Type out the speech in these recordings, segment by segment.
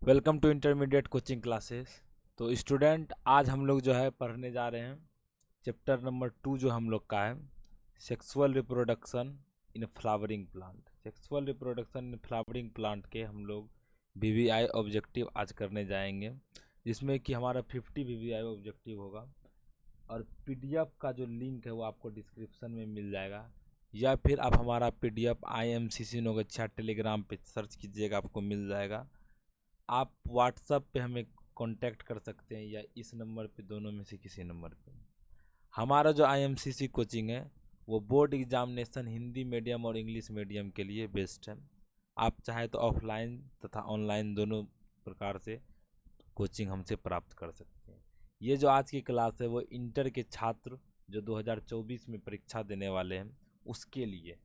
Welcome to intermediate coaching classes. तो student, आज हम लोग जो है पढ़ने जा रहे हैं चैप्टर नंबर 2 जो हम लोग का है sexual reproduction in flowering plant. Sexual reproduction in flowering plant के हम लोग वीवीआई ऑब्जेक्टिव आज करने जाएंगे, जिसमें कि हमारा 50 वीवीआई ऑब्जेक्टिव होगा। और पीडीएफ का जो लिंक है वो आपको डिस्क्रिप्शन में मिल जाएगा, या फिर आप हमारा पीडीएफ IMCC नोगच्छा टेलीग्राम पे सर्च कीजिएगा, आपको मिल जाएगा। आप व्हाट्सएप पे हमें कांटेक्ट कर सकते हैं या इस नंबर पे, दोनों में से किसी नंबर पे। हमारा जो IMCC कोचिंग है वो बोर्ड एग्जामिनेशन हिंदी मीडियम और इंग्लिश मीडियम के लिए बेस्ट है। आप चाहे तो ऑफलाइन तथा ऑनलाइन दोनों प्रकार से कोचिंग हमसे प्राप्त कर सकते हैं। ये जो आज की क्लास है वो इंटर के छात्र जो 2024 में परीक्षा देने वाले हैं उसके लिए।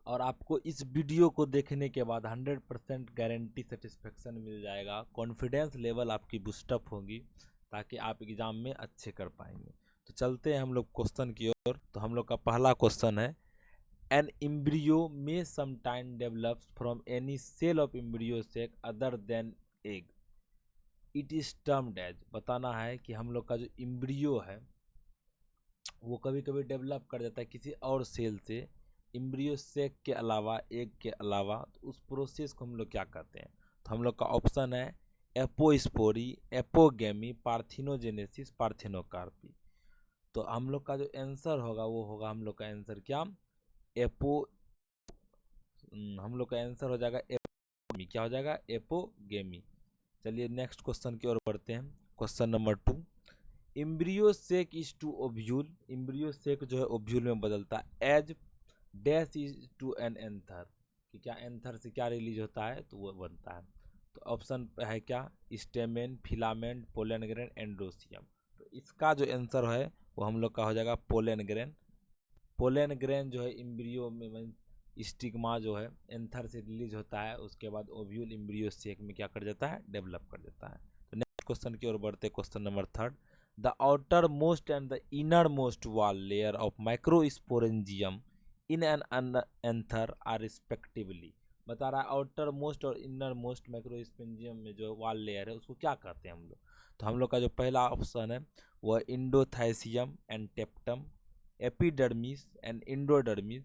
और आपको इस वीडियो को देखने के बाद 100% गारंटी सेटिस्फेक्शन मिल जाएगा, कॉन्फिडेंस लेवल आपकी बूस्टअप होगी, ताकि आप एग्ज़ाम में अच्छे कर पाएंगे। तो चलते हैं हम लोग क्वेश्चन की ओर। तो हम लोग का पहला क्वेश्चन है, एन एम्ब्रियो में sometime develops from any cell of embryo sac other than egg, it is termed as. बताना है कि हम लोग का जो एम्ब्रियो है वो कभी कभी डेवलप कर जाता है किसी और सेल से, एम्ब्रियो सेक के अलावा, एग के अलावा। तो उस प्रोसेस को हम लोग क्या कहते हैं? तो हम लोग का ऑप्शन है एपोस्पोरी, एपोगेमी, पार्थिनोजेनेसिस, पार्थिनोकार्पी। तो हम लोग का जो आंसर होगा वो होगा, हम लोग का आंसर क्या, एपो, हम लोग का आंसर हो जाएगा एपोगेमी। क्या हो जाएगा? एपोगेमी। चलिए नेक्स्ट क्वेश्चन की ओर बढ़ते हैं। Question number 2, embryo sac is to ovule. Embryo sac जो है ओव्यूल में बदलता है। As dash is to an anther, कि क्या एंथर से क्या रिलीज होता है तो वो बनता है। तो ऑप्शन है क्या, stamen, filament, pollen grain, androecium. तो इसका जो आंसर है वो हम लोग का हो जाएगा पोलन ग्रेन। पोलन ग्रेन जो है एम्ब्रियो में स्टिग्मा जो है एंथर से रिलीज होता है, उसके बाद ओव्यूल एम्ब्रियो सेक में क्या कर जाता है, डेवलप कर जाता है। तो नेक्स्ट क्वेश्चन की ओर बढ़ते हैं। Question number 3, the outermost and the inner most wall layer of microsporangium in an anther are respectively. बता रहा है आउटर मोस्ट और इनर मोस्ट माइक्रोस्पोरेंजियम में जो वॉल लेयर है उसको क्या कहते हैं हम लोग। तो हम लोग का जो पहला ऑप्शन है वह endothecium and tapetum, epidermis and endodermis,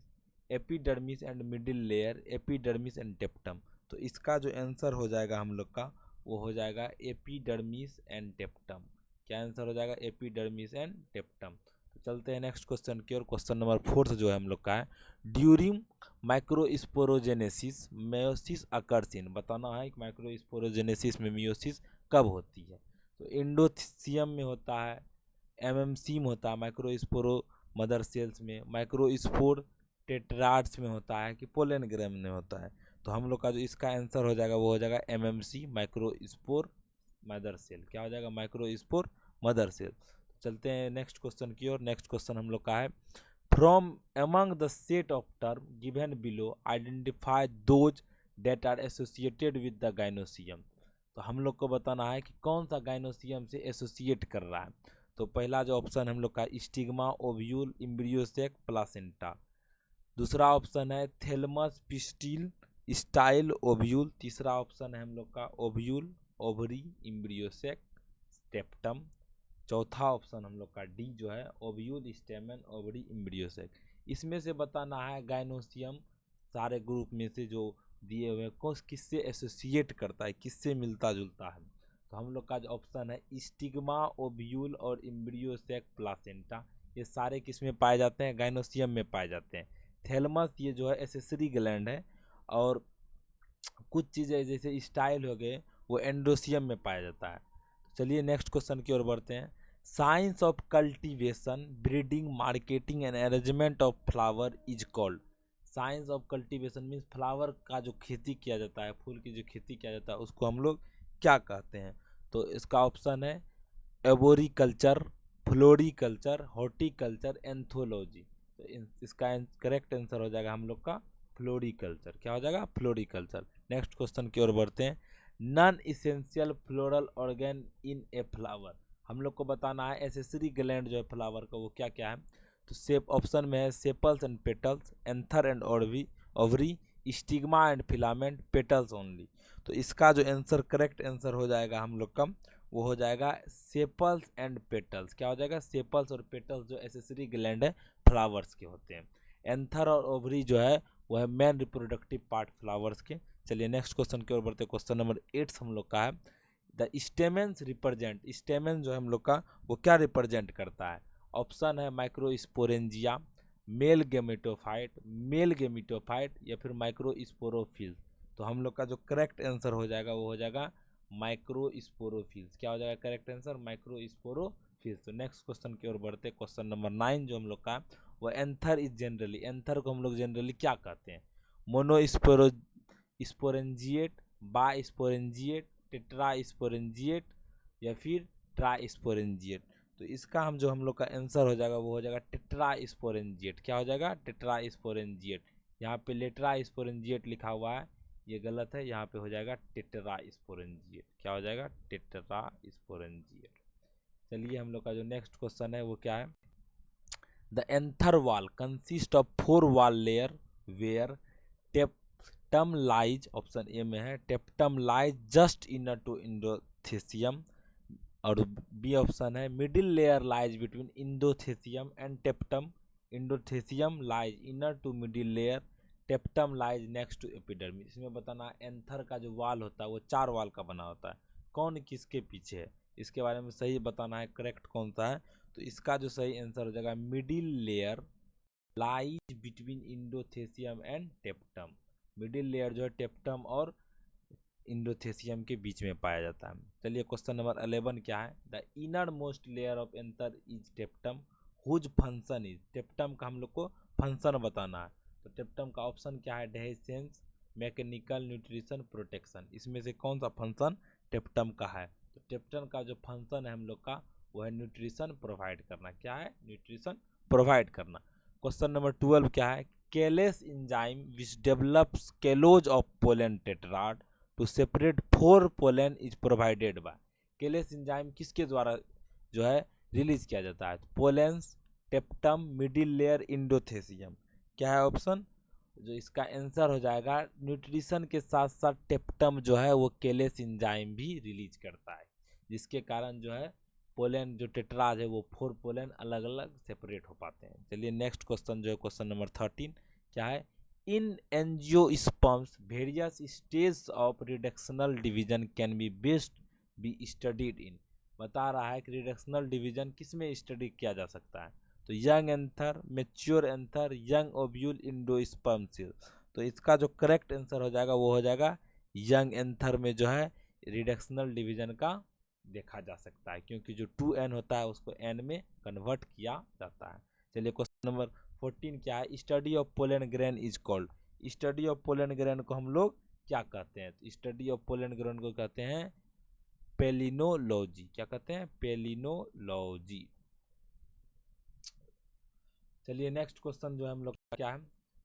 epidermis and middle layer, epidermis and tapetum. तो इसका जो आंसर हो जाएगा हम लोग का वो हो जाएगा एपिडर्मिस एंड टेप्टम। क्या आंसर हो जाएगा? Epidermis and tapetum. तो चलते हैं नेक्स्ट क्वेश्चन की ओर। क्वेश्चन नंबर 4 जो है हम लोग का है, during microsporogenesis meiosis occurs in. बताना है कि माइक्रोस्पोरोजेनेसिस में मेयोसिस कब होती है। तो इंडोथीसियम में होता है, MMC में होता है, माइक्रोस्पोरो मदर सेल्स में, माइक्रोस्पोर टेट्राड्स में होता है, कि पोलन ग्रेन में होता है। तो हम लोग का जो इसका आंसर हो जाएगा वो हो जाएगा MMC, माइक्रोस्पोर मदर सेल। क्या हो जाएगा? Microspore mother cell. चलते हैं नेक्स्ट क्वेश्चन की ओर। नेक्स्ट क्वेश्चन हम लोग का है, from among the set of term given below identify those that are associated with the gynoecium। तो हम लोग को बताना है कि कौन सा गाइनोसियम से एसोसिएट कर रहा है। तो पहला जो ऑप्शन हम लोग का स्टिग्मा, ओव्यूल, एम्ब्रियोसेक, प्लासेंटा। दूसरा ऑप्शन है थैलेमस, पिस्टिल, स्टाइल, ओव्यूल। तीसरा ऑप्शन है हम लोग का ओव्यूल, ओवरी, एम्ब्रियोसेक, स्टेप्टम। चौथा ऑप्शन हम लोग का डी जो है ओव्यूल, स्टेमन, ओवरी, एम्ब्रियोसेक। इसमें से बताना है गाइनोसियम सारे ग्रुप में से जो दिए हुए कौन किससे एसोसिएट करता है, किससे मिलता जुलता है। तो हम लोग का जो ऑप्शन है स्टिग्मा, ओव्यूल और एम्ब्रियोसेक, प्लासेंटा, ये सारे किस में पाए जाते हैं? गाइनोसियम में पाए जाते हैं। थैलेमस ये जो है एसेसरी ग्लैंड है, और कुछ चीज़ें जैसे स्टाइल हो गए वो एंडोसियम में पाया जाता है। चलिए नेक्स्ट क्वेश्चन की ओर बढ़ते हैं। Science of cultivation, breeding, marketing and arrangement of flower is called. Science of cultivation means flower का जो खेती किया जाता है, फूल की जो खेती किया जाता है उसको हम लोग क्या कहते हैं। तो इसका ऑप्शन है एबोरिकल्चर, फ्लोरिकल्चर, हॉर्टिकल्चर, एंथोलॉजी। तो इसका करेक्ट आंसर हो जाएगा हम लोग का फ्लोरिकल्चर। क्या हो जाएगा? फ्लोरिकल्चर। नेक्स्ट क्वेश्चन की ओर बढ़ते हैं। Non essential floral organ in a flower. हम लोग को बताना है एसेसरी ग्लैंड जो है फ्लावर का वो क्या क्या है। तो सेप ऑप्शन में है sepals and petals, anther and ovary, stigma and filament, petals only. तो इसका जो आंसर करेक्ट आंसर हो जाएगा हम लोग का, वो हो जाएगा सेपल्स एंड पेटल्स। क्या हो जाएगा? सेपल्स और पेटल्स जो एसेसरी ग्लैंड है फ्लावर्स के होते हैं। एंथर और ओवरी जो है वो है मेन रिप्रोडक्टिव पार्ट फ्लावर्स के। चलिए नेक्स्ट क्वेश्चन की ओर बढ़ते। क्वेश्चन नंबर 8 हम लोग का है, द स्टेमेंस रिप्रेजेंट, स्टेमेन जो है हम लोग का वो क्या रिप्रेजेंट करता है? ऑप्शन है माइक्रोस्पोरेंजिया, मेल गेमिटोफाइट या फिर माइक्रोस्पोरोफिल्स। तो हम लोग का जो करेक्ट आंसर हो जाएगा वो हो जाएगा माइक्रोस्पोरोफिल्स। क्या हो जाएगा करेक्ट आंसर? माइक्रोस्पोरोफिल्स। तो नेक्स्ट क्वेश्चन की ओर बढ़ते। क्वेश्चन नंबर 9 जो हम लोग का वो एंथर इज जनरली, एंथर को हम लोग जनरली क्या कहते हैं? मोनोस्पोरो स्पोरेंजिएट, बास्पोरेंजिएट, टेट्रास्पोरेंजिएट या फिर ट्राइस्पोरेंजिएट। तो इसका हम लोग का आंसर हो जाएगा वो हो जाएगा टेट्रास्पोरेंजिएट। क्या हो जाएगा? टेट्रास्पोरेंजिएट। यहाँ पे लेट्रास्पोरेंजिएट लिखा हुआ है, ये गलत है, यहाँ पे हो जाएगा टेट्रास्पोरेंजिएट। क्या हो जाएगा? टेट्रास्पोरेंजिएट। चलिए हम लोग का जो नेक्स्ट क्वेश्चन है वो क्या है, the anther wall consist of 4 wall layer where tapetum lies, option A में है tapetum lies just inner to endothecium, और बी ऑप्शन है middle layer lies between endothecium and tapetum, endothecium lies inner to middle layer, tapetum lies next to epidermis. इसमें बताना anther का जो वाल होता है वो 4 वाल का बना होता है, कौन किसके पीछे है, इसके बारे में सही बताना है करेक्ट कौन सा है। तो इसका जो सही आंसर हो जाएगा middle layer lies between endothecium and tapetum. Middle layer जो है टेप्टम और इंडोथेसियम के बीच में पाया जाता है। चलिए क्वेश्चन नंबर 11 क्या है, the inner most layer of anther is tapetum whose function is, tapetum का हम लोग को फंक्शन बताना है। तो टेप्टम का ऑप्शन क्या है? Dehiscence, mechanical, nutrition, protection. इसमें से कौन सा फंक्शन टेप्टम का है? तो टेप्टम का जो फंक्शन है हम लोग का वो है न्यूट्रिशन प्रोवाइड करना। क्या है? न्यूट्रिशन प्रोवाइड करना। क्वेश्चन नंबर 12 क्या है, callase enzyme which develops callose of pollen tetrad to separate 4 pollen is provided by, callase enzyme किसके द्वारा जो है रिलीज किया जाता है? Pollens, tapetum, middle layer, endothecium. क्या है ऑप्शन? जो इसका आंसर हो जाएगा न्यूट्रिशन के साथ साथ टेप्टम जो है वो केलेस इंजाइम भी रिलीज करता है, जिसके कारण जो है पोलन जो टेट्राज है वो 4 पोलन अलग अलग सेपरेट हो पाते हैं। चलिए नेक्स्ट क्वेश्चन जो है क्वेश्चन नंबर 13 क्या है, in angiosperms various stage of reductional division can be best be studied in, बता रहा है कि रिडक्शनल डिवीजन किस में स्टडी किया जा सकता है? तो young anther, mature anther, young ovule, endosperm cell. तो इसका जो करेक्ट आंसर हो जाएगा वो हो जाएगा यंग एंथर में जो है रिडक्शनल डिवीजन का देखा जा सकता है, क्योंकि जो 2n होता है उसको n में कन्वर्ट किया जाता है। चलिए क्वेश्चन नंबर 14 क्या है, study of pollen grain is called, study of pollen grain को हम लोग क्या कहते हैं? तो स्टडी ऑफ पोलन ग्रेन को कहते हैं पेलिनोलॉजी। क्या कहते हैं? पेलिनोलॉजी। चलिए नेक्स्ट क्वेश्चन जो है हम लोग का क्या है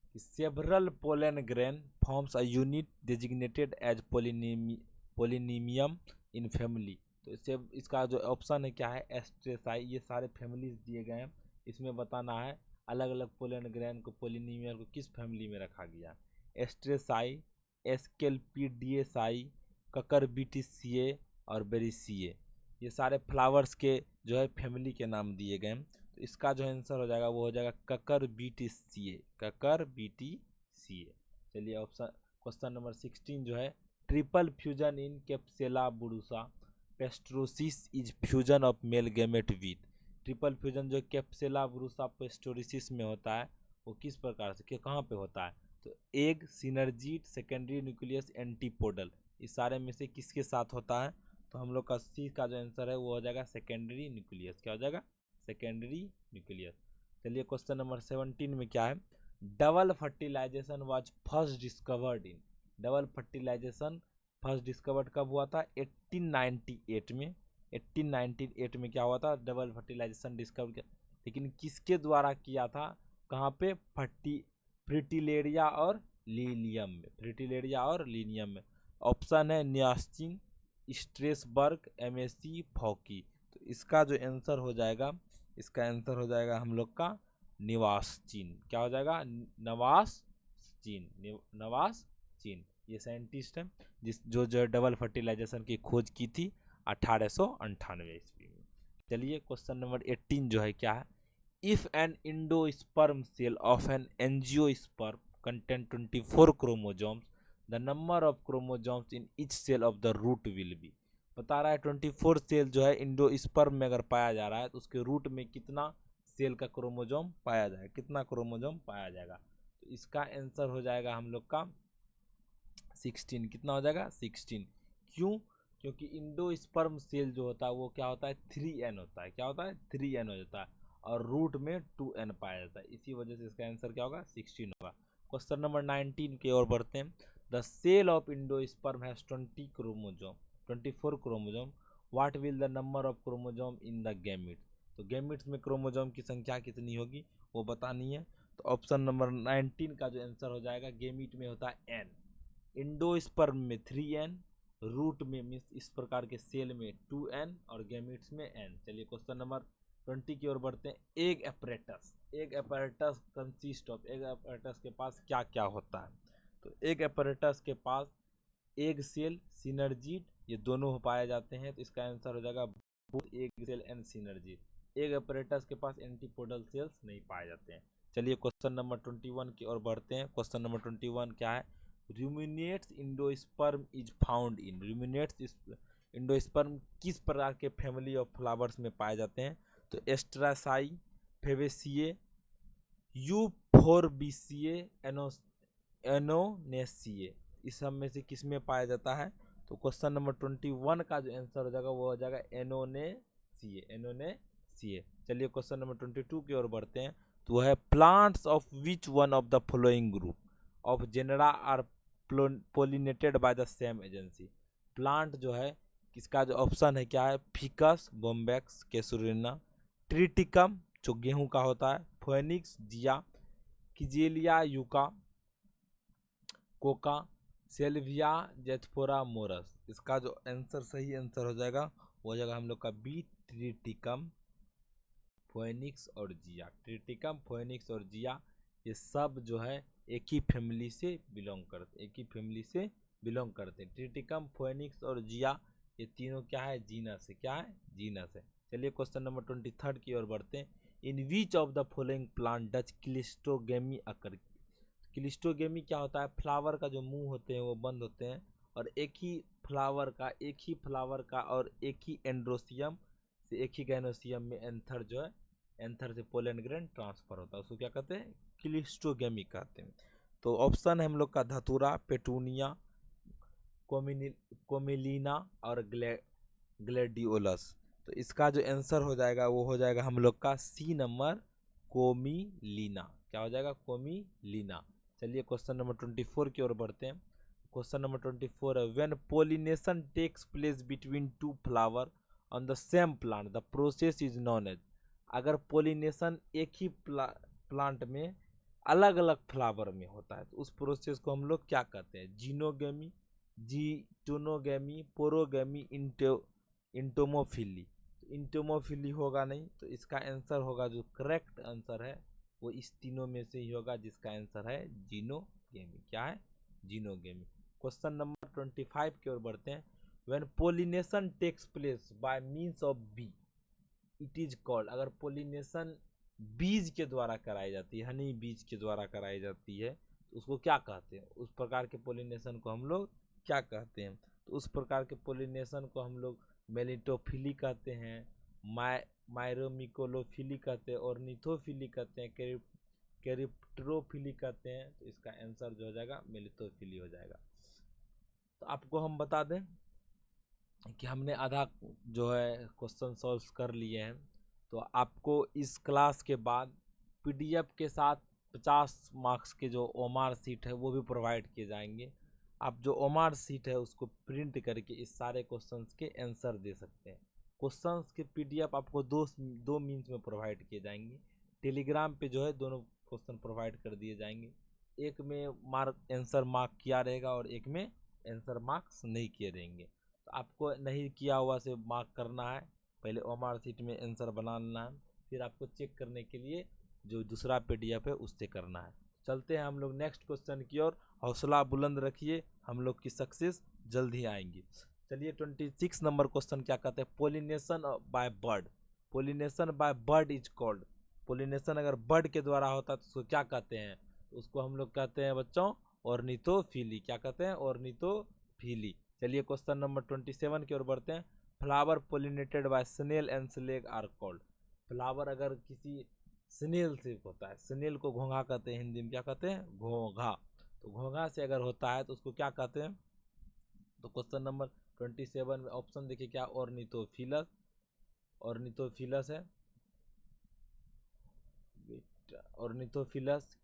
कि several pollen grain forms a unit designated as pollinium in family. तो इससे इसका जो ऑप्शन है क्या है? एस्ट्रेसाई। ये सारे फैमिलीज दिए गए हैं, इसमें बताना है अलग अलग पोलन ग्रेन को, पोलिनीमियम को किस फैमिली में रखा गया। एस्ट्रेसाई, एस्केल्पिडिएसाई, ककरबिटिसिए और बेरिसिए, ये सारे फ्लावर्स के जो है फैमिली के नाम दिए गए हैं। तो इसका जो आंसर हो जाएगा वो हो जाएगा ककरबिटिसिए, ककरबिटिसिए। चलिए ऑप्शन क्वेश्चन नंबर 16 जो है, triple fusion in Capsella bursa pastoris is fusion of male gamete with, triple fusion जो कैप्सेला बुरुसा पेस्टोरिसिस में होता है वो किस प्रकार से कहाँ पे होता है? तो एग, सिनर्जीट, सेकेंडरी न्यूक्लियस, एंटीपोडल, इस सारे में से किसके साथ होता है? तो हम लोग का सी का जो आंसर है वो हो जाएगा सेकेंडरी न्यूक्लियस। क्या हो जाएगा? Secondary nucleus. चलिए क्वेश्चन नंबर 17 में क्या है, double fertilization was first discovered in, double fertilization first discovered कब हुआ था? 1898 में। 1898 में क्या हुआ था? डबल फर्टिलाइजेशन डिस्कवर किया, लेकिन किसके द्वारा किया था? कहाँ पे? फ्रिटिलेरिया और लीनियम में, फ्रिटिलेरिया और लीनियम में। ऑप्शन है नियास्चिन, स्ट्रेसबर्ग, एमएससी, फॉकी। तो इसका जो आंसर हो जाएगा, इसका आंसर हो जाएगा हम लोग का निवास चीन। क्या हो जाएगा? नवास नवास चीन, ये साइंटिस्ट है जो डबल फर्टिलाइजेशन की खोज की थी 1898 ईस्वी में। चलिए क्वेश्चन नंबर 18 जो है क्या है, if an endosperm cell of an angiosperm contain 24 chromosomes, the number of chromosomes in each cell of the root will be. बता रहा है 24 सेल जो है इंडोस्पर्म में अगर पाया जा रहा है तो उसके रूट में कितना सेल का क्रोमोजोम पाया जाएगा, कितना क्रोमोजोम पाया जाएगा। तो इसका आंसर हो जाएगा हम लोग का 16। कितना हो जाएगा 16। क्यों? क्योंकि इंडोस्पर्म सेल जो होता है वो क्या होता है 3n होता है, क्या होता है 3n हो जाता है, और रूट में 2n पाया जाता है, इसी वजह से इसका आंसर क्या होगा 16 होगा। क्वेश्चन नंबर 19 की ओर बढ़ते हैं। The cell of endosperm has 24 chromosome, what will the number of chromosome in the gametes. तो गैमिट्स में क्रोमोजोम की संख्या कितनी होगी वो बतानी है। तो ऑप्शन नंबर 19 का जो आंसर हो जाएगा, गैमिट में होता है n, इंडोस्पर्म में 3n, रूट में मीन्स इस प्रकार के सेल में 2n और गैमिट्स में n। चलिए क्वेश्चन नंबर 20 की ओर बढ़ते हैं। Egg apparatus consist of, egg apparatus के पास क्या क्या होता है। तो एग एपैरेटस के पास एग सेल, सिनर्जिड, ये दोनों पाए जाते हैं। तो इसका आंसर हो जाएगा both egg cell and synergid. Egg apparatus के पास एंटीपोडल सेल्स नहीं पाए जाते हैं। चलिए क्वेश्चन नंबर 21 की ओर बढ़ते हैं। क्वेश्चन नंबर 21 क्या है, ruminants endosperm is found in, ruminants endosperm किस प्रकार के फैमिली ऑफ फ्लावर्स में पाए जाते हैं। तो एस्ट्रासाई, फेवेसिए, यूफोर्बिसिए, एनोनेसिए, इस सब में से किस में पाया जाता है। तो क्वेश्चन नंबर 21 का जो आंसर हो जाएगा वो हो जाएगा एनोनेसिए, एनोनेसिए। चलिए क्वेश्चन नंबर 22 की ओर बढ़ते हैं। तो वह है plants of which one of the following group of genera are pollinated by the same agency. Plant जो है इसका जो ऑप्शन है क्या है, फिकस, बोम्बैक्स, केसुरिना, ट्रिटिकम जो गेहूं का होता है, फोएनिक्स, जिया, किजेलिया, यूका, कोका, सेल्विया, जेथफोरा, मोरस। इसका जो आंसर सही आंसर हो जाएगा वो हो जाएगा हम लोग का बी, ट्रिटिकम, फोएनिक्स और जिया। ट्रिटिकम, फोएनिक्स और जिया ये सब जो है एक ही फैमिली से बिलोंग करते, एक ही फैमिली से बिलोंग करते हैं। ट्रिटिकम, फोएनिक्स और जिया ये तीनों क्या है, जीनस है, क्या है, जीनस है। चलिए क्वेश्चन नंबर 23 की ओर बढ़ते हैं। In which of the following plant does cleistogamy occur. Cleistogamy क्या होता है, फ्लावर का जो मुंह होते हैं वो बंद होते हैं और एक ही फ्लावर का और एक ही एंड्रोसियम से एक ही गैनोसियम में एंथर जो है, एंथर से पोलन ग्रेन ट्रांसफर होता है, उसको क्या कहते हैं, क्लिस्टोगेमी कहते हैं। तो ऑप्शन है हम लोग का धतूरा, पेटूनिया, कोमिलीना और ग्लेडियोलस। तो इसका जो आंसर हो जाएगा वो हो जाएगा हम लोग का सी नंबर, कोमिलीना। क्या हो जाएगा, कोमिलीना। चलिए क्वेश्चन नंबर 24 की ओर बढ़ते हैं। क्वेश्चन नंबर 24 है, when pollination takes place between two flower on the same plant the process is known as. अगर पोलिनेशन एक ही प्लांट में अलग अलग फ्लावर में होता है तो उस प्रोसेस को हम लोग क्या कहते हैं, जीनोगेमी, जीटोनोगेमी, पोरोगेमी, इंटोमोफिली। तो इंटोमोफिली होगा नहीं, तो इसका आंसर होगा, जो करेक्ट आंसर है वो इस तीनों में से ही होगा, जिसका आंसर है जीनोगेमी। क्या है, जीनोगेमी। क्वेश्चन नंबर 25 की ओर बढ़ते हैं। When pollination takes place by means of bee it is called. अगर पोलिनेशन बीज के द्वारा कराई जाती है, हनी बीज के द्वारा कराई जाती है तो उसको क्या कहते हैं, उस प्रकार के पोलिनेशन को हम लोग क्या कहते हैं। तो उस प्रकार के पोलिनेशन को हम लोग मेलिटोफिली कहते हैं, मायरोमिकोलोफिली कहते हैं, ऑर्निथोफिली कहते हैं, कैरिप्टेरोफिली कहते हैं। तो इसका आंसर जो हो जाएगा मेलिटोफिली हो जाएगा। तो आपको हम बता दें कि हमने आधा जो है क्वेश्चन सॉल्व कर लिए हैं। तो आपको इस क्लास के बाद पीडीएफ के साथ 50 मार्क्स के जो ओमार सीट है वो भी प्रोवाइड किए जाएंगे। आप जो ओमार सीट है उसको प्रिंट करके इस सारे क्वेश्चंस के आंसर दे सकते हैं। क्वेश्चंस के पीडीएफ आपको दो मीन्स में प्रोवाइड किए जाएंगे। टेलीग्राम पे जो है दोनों क्वेश्चन प्रोवाइड कर दिए जाएंगे, एक में आंसर मार्क किया रहेगा और एक में आंसर मार्क्स नहीं किए रहेंगे। तो आपको नहीं किया हुआ से मार्क करना है, पहले ओमार सीट में आंसर बना लेना है, फिर आपको चेक करने के लिए जो दूसरा पीडीएफ है उससे करना है। चलते हैं हम लोग नेक्स्ट क्वेश्चन की ओर। हौसला बुलंद रखिए, हम लोग की सक्सेस जल्द ही आएंगी। चलिए 26 नंबर क्वेश्चन क्या कहते हैं, pollination bye bird. Pollination bye bird is called. Pollination अगर बर्ड के द्वारा होता है तो उसको क्या कहते हैं, तो उसको हम लोग कहते हैं बच्चों ऑर्निथोफिली। क्या कहते हैं, ऑर्निथोफिली। चलिए क्वेश्चन नंबर 27 की ओर बढ़ते हैं। Flower pollinated by snail and slug are called. Flower अगर किसी स्नेल से होता है, स्नेल को घोंघा कहते हैं, हिंदी में क्या कहते हैं, घोंघा। तो घोंघा से अगर होता है तो उसको क्या कहते हैं। तो क्वेश्चन नंबर 27 में ऑप्शन देखिए क्या, ऑर्निथोफिलस, ऑर्निथोफिलस है, ऑर्निथोफिलस,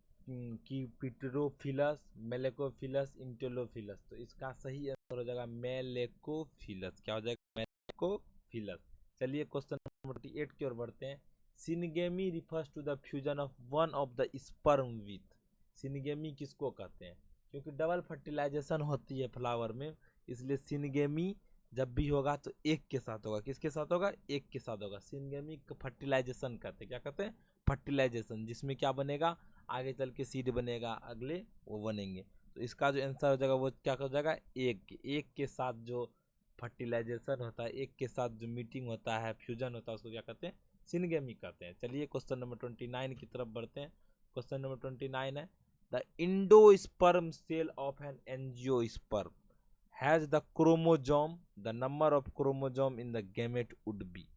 कीपिट्रोफिलस, मेलेकोफिलस, इंटेलोफिलस। तो इसका सही आंसर हो जाएगा मेलेकोफिलस। क्या हो जाएगा, मेलेकोफिलस। चलिए क्वेश्चन नंबर 28 की ओर बढ़ते हैं। Syngamy refers to the fusion of one of the sperm with. Syngamy किसको कहते हैं, क्योंकि डबल फर्टिलाइजेशन होती है फ्लावर में, इसलिए सिनगेमी जब भी होगा तो एक के साथ होगा। किसके साथ होगा, एक के साथ होगा। सिनगेमी फर्टिलाइजेशन कहते हैं, क्या कहते हैं, फर्टिलाइजेशन, जिसमें क्या बनेगा, आगे चल के सीड बनेगा, अगले वो बनेंगे। तो इसका जो आंसर हो जाएगा वो क्या हो जाएगा, एक के साथ जो फर्टिलाइजेशन होता है, एक के साथ जो मीटिंग होता है, फ्यूजन होता है, उसको क्या कहते हैं, सिनगेमी कहते हैं। चलिए क्वेश्चन नंबर 29 की तरफ बढ़ते हैं। क्वेश्चन नंबर 29 है, the endosperm cell of an angiosperm has the chromosome, the number of chromosome in the gamete would be.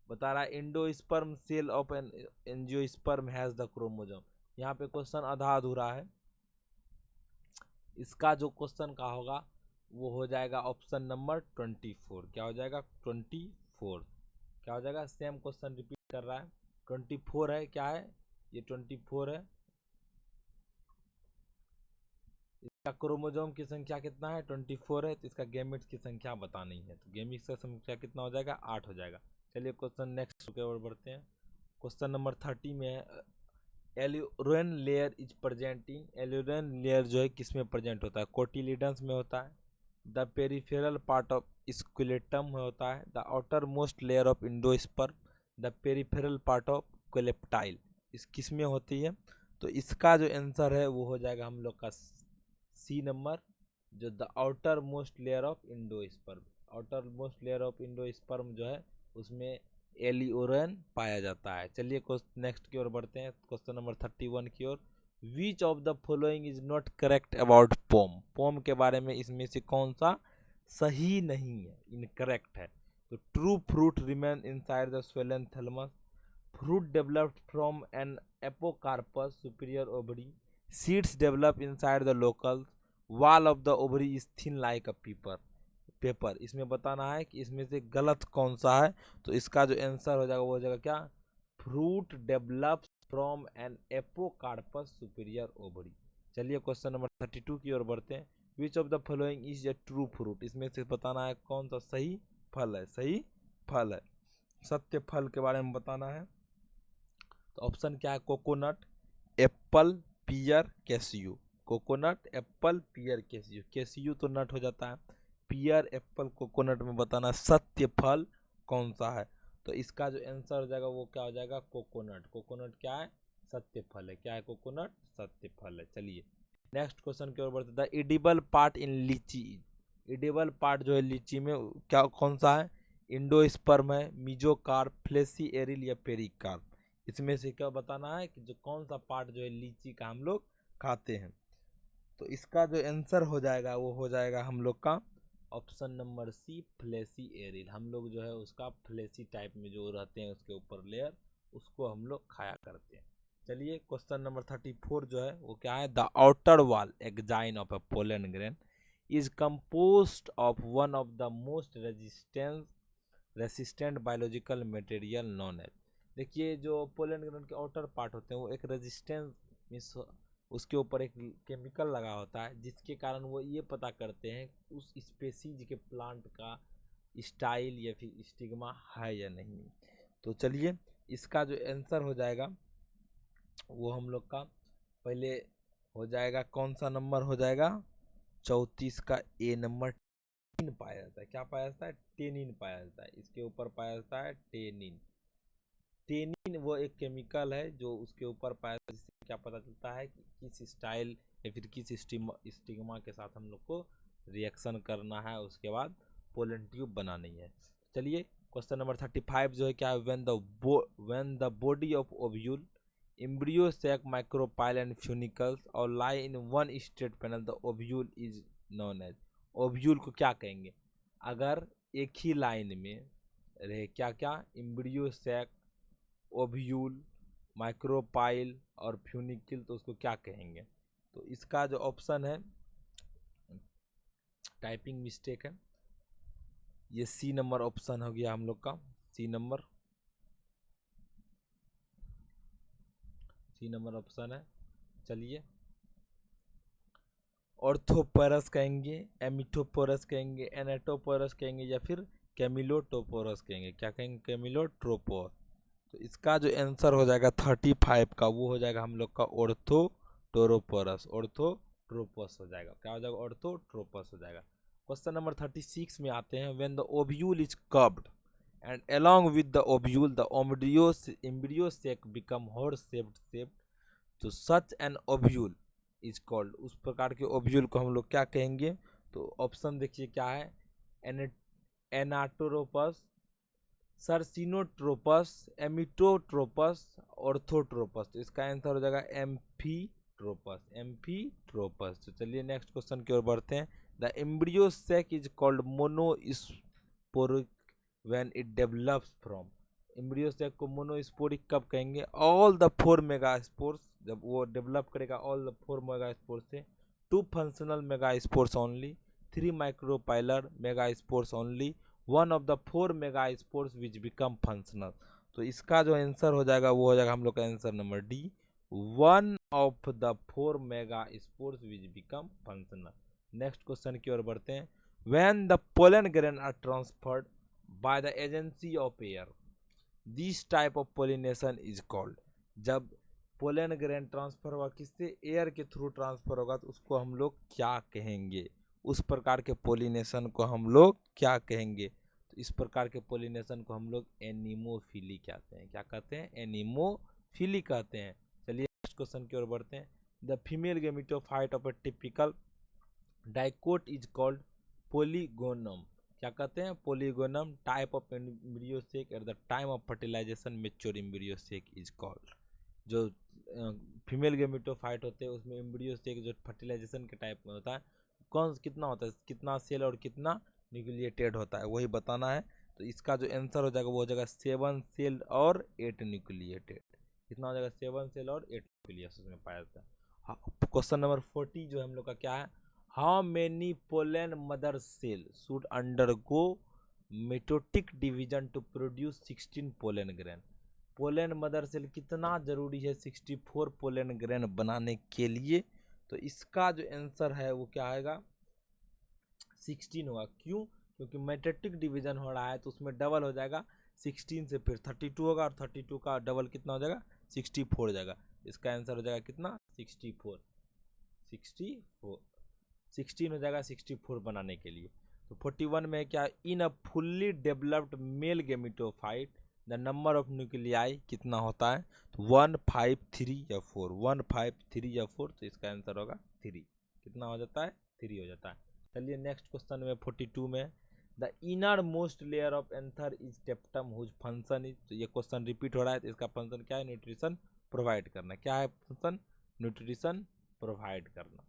बता रहा है endosperm cell of an angiosperm has the chromosome. यहाँ पे क्वेश्चन आधा अधूरा है, इसका जो क्वेश्चन का होगा वो हो जाएगा ऑप्शन नंबर 24। क्या हो जाएगा, 24। क्या हो जाएगा, सेम क्वेश्चन रिपीट कर रहा है, 24 है। क्या है ये, 24 है। इसका क्रोमोजोम की संख्या कितना है, 24 है। तो इसका गैमेट्स की संख्या बतानी है, तो गैमेट्स का संख्या कितना हो जाएगा, 8 हो जाएगा। चलिए क्वेश्चन नेक्स्ट के ओर बढ़ते हैं। क्वेश्चन नंबर 30 में है, aleurone layer is present in. Aleurone layer जो है किस में प्रेजेंट होता है, कोटिलिडन्स में होता है। द पेरिफेरल पार्ट ऑफ स्क्लेटम में होता है। The outer most layer of endosperm, the peripheral part of coleoptile, इस किस में होती है। तो इसका जो आंसर है वो हो जाएगा हम लोग का सी नंबर, जो the outer most layer of endosperm. Outer most layer of endosperm जो है उसमें एलियोरन पाया जाता है। चलिए नेक्स्ट की ओर बढ़ते हैं, क्वेश्चन नंबर 31 की ओर। Which of the following is not correct about pome. Pome के बारे में इसमें से कौन सा सही नहीं है, इनकरेक्ट है। तो true fruit remain inside the swollen thalamus, fruit developed from an apocarpous superior ovary, seeds develop inside the locules, wall of the ovary is thin like a paper. इसमें बताना है कि इसमें से गलत कौन सा है। तो इसका जो आंसर हो जाएगा वो हो जाएगा क्या, fruit develops from an apocarpous superior ovary. चलिए क्वेश्चन नंबर 32 की ओर बढ़ते हैं। Which of the following is a true fruit. इसमें से बताना है कौन सा सही फल है, सही फल है, सत्य फल के बारे में बताना है। तो ऑप्शन क्या है, कोकोनट, एप्पल, पियर, कैसियो। कोकोनट, एप्पल, पियर, कैसियो। कैसियो तो नट हो जाता है, पियर, एप्पल, कोकोनट में बताना सत्य फल कौन सा है। तो इसका जो आंसर हो जाएगा वो क्या हो जाएगा, कोकोनट। कोकोनट क्या है, सत्य फल है। क्या है, कोकोनट सत्य फल है। चलिए नेक्स्ट क्वेश्चन की ओर बढ़ते हैं। द एडिबल पार्ट इन लीची। एडिबल पार्ट जो है लीची में क्या कौन सा है, इंडोस्पर्म है, मीजोकार्प, फ्लेसी एरिल या पेरिकार्प। इसमें से क्या बताना है कि जो कौन सा पार्ट जो है लीची का हम लोग खाते हैं। तो इसका जो आंसर हो जाएगा वो हो जाएगा हम लोग का option number C, fleshy aril. हम लोग जो है उसका फ्लेसी टाइप में जो रहते हैं उसके ऊपर लेयर, उसको हम लोग खाया करते हैं। चलिए क्वेश्चन नंबर 34 जो है वो क्या है, the outer wall exine of a pollen grain is composed of one of the most resistant biological material known as. देखिए जो पोलन ग्रेन के आउटर पार्ट होते हैं वो एक रेजिस्टेंस मीन्स उसके ऊपर एक केमिकल लगा होता है, जिसके कारण वो ये पता करते हैं उस स्पेसीज के प्लांट का स्टाइल या फिर स्टिग्मा है या नहीं। तो चलिए इसका जो आंसर हो जाएगा वो हम लोग का पहले हो जाएगा, कौन सा नंबर हो जाएगा, 34 का ए नंबर, टेनिन पाया जाता है। क्या पाया जाता है, टेनिन पाया जाता है। इसके ऊपर पाया जाता है टेनिन। टेनिन वो एक केमिकल है जो उसके ऊपर पाया, जिससे क्या पता चलता है कि किस स्टाइल या फिर किस स्टिग्मा के साथ हम लोग को रिएक्शन करना है, उसके बाद पोलन ट्यूब बनानी है। चलिए क्वेश्चन नंबर 35 जो है क्या है, when the body of ovule embryo sac micropyle and funicles और lie in one straight panel the ovule is known as. ओव्यूल को क्या कहेंगे? अगर एक ही लाइन में रहे क्या क्या, एम्ब्रियो सैक, ओव्यूल, माइक्रोपाइल और फ्यूनिकल, तो उसको क्या कहेंगे? तो इसका जो ऑप्शन है, टाइपिंग मिस्टेक है, ये सी नंबर ऑप्शन हो गया हम लोग का, सी नंबर ऑप्शन है। चलिए ऑर्थोपोरस कहेंगे, एमिटोपोरस कहेंगे, एनाटोपोरस कहेंगे या फिर कैमिलोटोपोरस कहेंगे? क्या कहेंगे? कैमिलोट्रोपोर। तो इसका जो आंसर हो जाएगा 35 का, वो हो जाएगा हम लोग का ऑर्थोटोरोपोरस, ऑर्थोट्रोपस हो जाएगा। क्या हो जाएगा? ऑर्थोट्रोपस हो जाएगा। क्वेश्चन नंबर 36 में आते हैं, when the ovule is curved and along with the ovule the embryo sac become horse shaped, तो such an ovule is called, उस प्रकार के ओव्यूल को हम लोग क्या कहेंगे? तो ऑप्शन देखिए क्या है, एनाटोरोपस, सर्सिनोट्रोपस, एमिटोट्रोपस, ऑर्थोट्रोपस। तो इसका आंसर हो जाएगा एम्फीट्रोपस, एम्फीट्रोपस। तो चलिए नेक्स्ट क्वेश्चन की ओर बढ़ते हैं। The embryo sac is called monosporic when it develops from, embryo sac को मोनोस्पोरिक कब कहेंगे? ऑल द 4 मेगास्पोर्स, जब वो डेवलप करेगा ऑल द 4 मेगास्पोर्स से, 2 functional megaspores only, 3 micropylar megaspores only, 1 of the 4 megaspores which become functional. तो इसका जो आंसर हो जाएगा वो हो जाएगा हम लोग का answer number D, 1 of the 4 megaspores which become functional. Next question की ओर बढ़ते हैं। When the pollen grain are transferred by the agency of air, this type of pollination is called, जब पोलन ग्रेन ट्रांसफर होगा किससे? Air के through transfer होगा, तो उसको हम लोग क्या कहेंगे? उस प्रकार के पोलिनेशन को हम लोग क्या कहेंगे? तो इस प्रकार के पोलिनेशन को हम लोग एनिमोफिली कहते हैं। क्या कहते हैं? एनिमोफिली कहते हैं। चलिए नेक्स्ट क्वेश्चन की ओर बढ़ते हैं। The female gametophyte of a typical dicot is called polygonum. क्या कहते हैं? Polygonum. Type of embryo sac at the time of fertilization mature embryo sac is called. जो फीमेल गेमेटोफाइट होते हैं उसमें एम्ब्रियो सेक जो फर्टिलाइजेशन के टाइप में होता है, कौन कितना होता है, कितना सेल और कितना न्यूक्लिएटेड होता है, वही बताना है। तो इसका जो आंसर हो जाएगा वो हो जाएगा 7 सेल और 8 न्यूक्लिएटेड। कितना हो जाएगा? 7 सेल और 8 न्यूक्लियस उसमें पाया जाता है। क्वेश्चन नंबर 40 जो हम लोग का क्या है, how many pollen mother cell should undergo meiotic division to produce 16 pollen grain. Pollen mother cell कितना जरूरी है 64 पोलन ग्रेन बनाने के लिए? तो इसका जो आंसर है वो क्या आएगा? 16 होगा। क्यों? क्योंकि मेटोटिक डिवीजन हो रहा है तो उसमें डबल हो जाएगा, 16 से फिर 32 होगा और 32 का डबल कितना हो जाएगा? 64 हो जाएगा। इसका आंसर हो जाएगा कितना? 64, 16 हो जाएगा 64 बनाने के लिए। तो 41 में क्या, in a fully developed male gametophyte the number of nuclei कितना होता है? तो 1, 5, 3 या 4, 1, 5, 3 या 4। तो इसका आंसर होगा 3। कितना हो जाता है? 3 हो जाता है। चलिए नेक्स्ट क्वेश्चन में 42 में, the inner most layer of anther is tapetum whose function is. तो ये क्वेश्चन रिपीट हो रहा है, तो इसका फंक्शन क्या है? न्यूट्रिशन प्रोवाइड करना। क्या है फंक्शन? न्यूट्रिशन प्रोवाइड करना।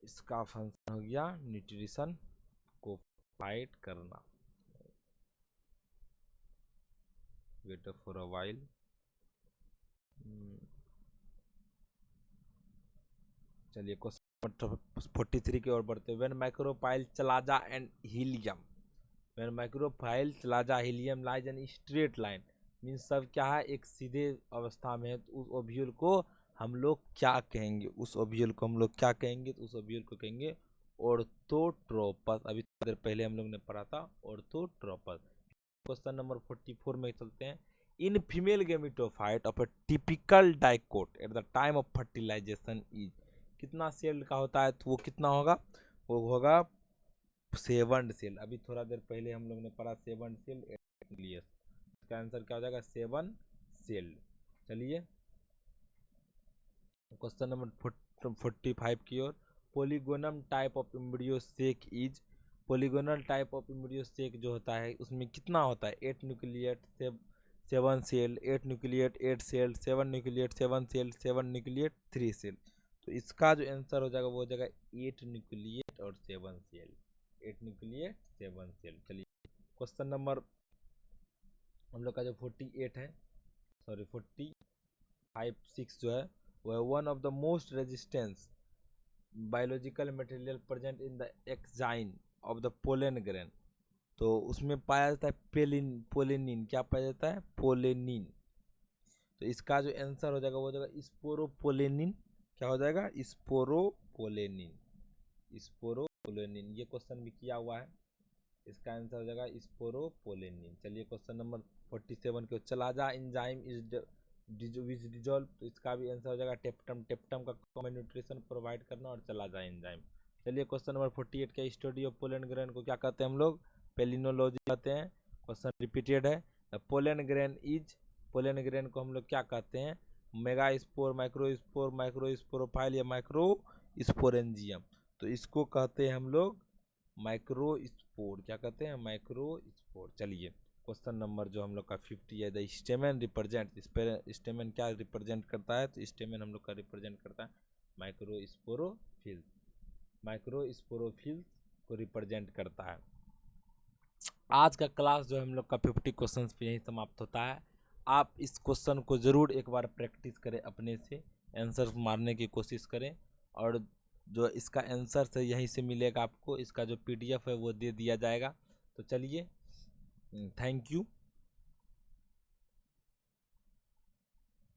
इसका फंक्शन हो गया न्यूट्रिशन को प्रोवाइड करना। Wait for a while. चलिए क्वेश्चन 43 की ओर बढ़ते हैं। When micropyle chalaza and hilum, when micropyle chalaza hilum lies in straight line, means सब क्या है? एक सीधे अवस्था में है। तो उस ओव्यूल को हम लोग क्या कहेंगे? उस ओव्यूल को हम लोग क्या कहेंगे? तो उस ओव्यूल को कहेंगे ऑर्थोट्रोपस। अभी थोड़ी देर पहले हम लोग ने पढ़ा था ऑर्थोट्रोपस। क्वेश्चन नंबर 44 में चलते हैं। In female gametophyte of a typical dicot at the time of fertilization is, कितना सेल का होता है? तो वो कितना होगा? वो होगा 7 सेल, अभी थोड़ा देर पहले हम लोग ने पढ़ा 7 सेल 8 न्यूक्लियस, इसका आंसर क्या हो जाएगा 7 सेल। चलिए क्वेश्चन नंबर 45 की ओर। Polygonum type of embryo sac is, polygonal type of embryo sac जो होता है उसमें कितना होता है 8 nucleate 7 cell, 8 nucleate 8 cell, 7 nucleate 7 cell, 7 nucleate 3 cell. तो इसका जो आंसर हो जाएगा वो हो जाएगा 8 न्यूक्लिएट और 7 सेल, 8 न्यूक्लिएट 7 सेल। चलिए क्वेश्चन नंबर हम लोग का जो 48 है, सॉरी 46 जो है वह one of the most resistance biological material present in the exine of the pollen grain. तो उसमें पाया जाता है पोलेनिन, क्या पाया जाता है पोलेनिन। तो इसका जो आंसर हो जाएगा वो हो जाएगा स्पोरोपोलेनिन, क्या हो जाएगा स्पोरोपोलेनिन, स्पोरोपोलेनिन। ये क्वेश्चन भी किया हुआ है, इसका आंसर हो जाएगा स्पोरोपोलेनिन। चलिए क्वेश्चन नंबर 47 के चला जा एंजाइम इज डिजोल्व, तो इसका भी आंसर हो जाएगा टेप्टम, टेप्टम का कॉमन न्यूट्रिशन प्रोवाइड करना और चला जा एंजाइम। चलिए क्वेश्चन नंबर 48 का स्टडी ऑफ पोलन ग्रेन को क्या कहते हैं हम लोग पेलिनोलॉजी कहते हैं। क्वेश्चन रिपीटेड है, pollen grain is, pollen grain को हम लोग क्या कहते हैं mega spore, micro spore, micro sporophyll या माइक्रो स्पोरेंजियम। तो इसको कहते हैं हम लोग माइक्रो स्पोर, क्या कहते हैं माइक्रो स्पोर। चलिए क्वेश्चन नंबर जो हम लोग का 50 है, द स्टेमेन रिप्रेजेंट, स्टेमेन क्या रिप्रेजेंट करता है, तो स्टेमेन हम लोग का रिप्रेजेंट करता है माइक्रो स्पोरोफिल्स, माइक्रो स्पोरोफिल्स को रिप्रेजेंट करता है। आज का क्लास जो हम लोग का 50 क्वेश्चन पे यही समाप्त होता है। आप इस क्वेश्चन को ज़रूर एक बार प्रैक्टिस करें, अपने से आंसर मारने की कोशिश करें, और जो इसका आंसर से यहीं से मिलेगा आपको, इसका जो PDF है वो दे दिया जाएगा। तो चलिए थैंक यू।